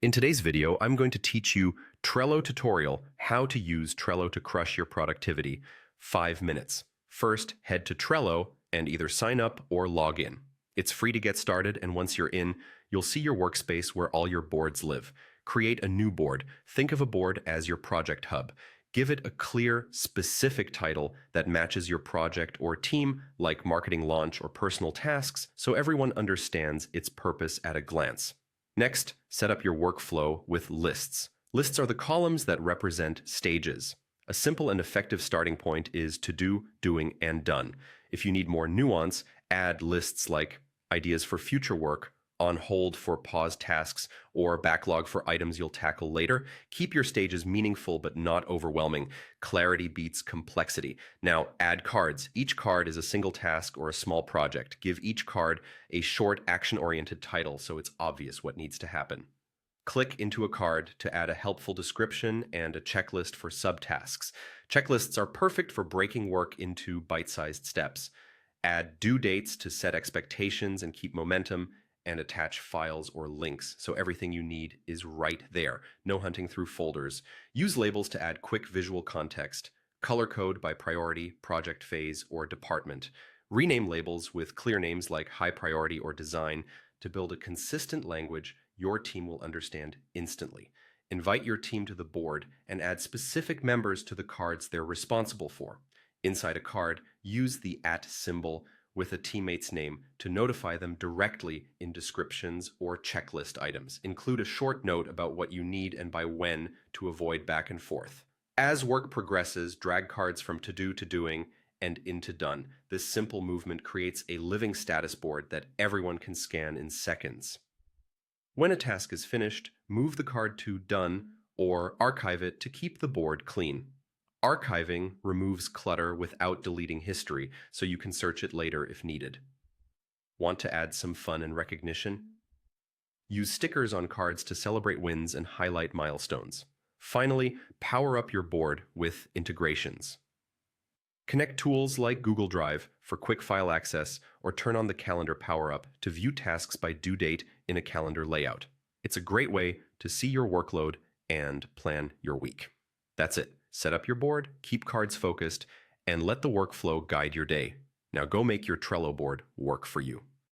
In today's video, I'm going to teach you Trello tutorial, how to use Trello to crush your productivity. 5 minutes. First, head to Trello and either sign up or log in. It's free to get started, and once you're in, you'll see your workspace where all your boards live. Create a new board. Think of a board as your project hub. Give it a clear, specific title that matches your project or team, like marketing launch or personal tasks, so everyone understands its purpose at a glance. Next, set up your workflow with lists. Lists are the columns that represent stages. A simple and effective starting point is to do, doing, and done. If you need more nuance, add lists like ideas for future work, on hold for paused tasks, or backlog for items you'll tackle later. Keep your stages meaningful but not overwhelming. Clarity beats complexity. Now, add cards. Each card is a single task or a small project. Give each card a short, action-oriented title so it's obvious what needs to happen. Click into a card to add a helpful description and a checklist for subtasks. Checklists are perfect for breaking work into bite-sized steps. Add due dates to set expectations and keep momentum, and attach files or links so everything you need is right there. No hunting through folders. Use labels to add quick visual context. Color code by priority, project phase, or department. Rename labels with clear names like high priority or design to build a consistent language your team will understand instantly. Invite your team to the board and add specific members to the cards they're responsible for. Inside a card, use the @ symbol with a teammate's name to notify them directly in descriptions or checklist items. Include a short note about what you need and by when to avoid back and forth. As work progresses, drag cards from to-do to doing and into done. This simple movement creates a living status board that everyone can scan in seconds. When a task is finished, move the card to done or archive it to keep the board clean. Archiving removes clutter without deleting history, so you can search it later if needed. Want to add some fun and recognition? Use stickers on cards to celebrate wins and highlight milestones. Finally, power up your board with integrations. Connect tools like Google Drive for quick file access, or turn on the calendar power-up to view tasks by due date in a calendar layout. It's a great way to see your workload and plan your week. That's it. Set up your board, keep cards focused, and let the workflow guide your day. Now go make your Trello board work for you.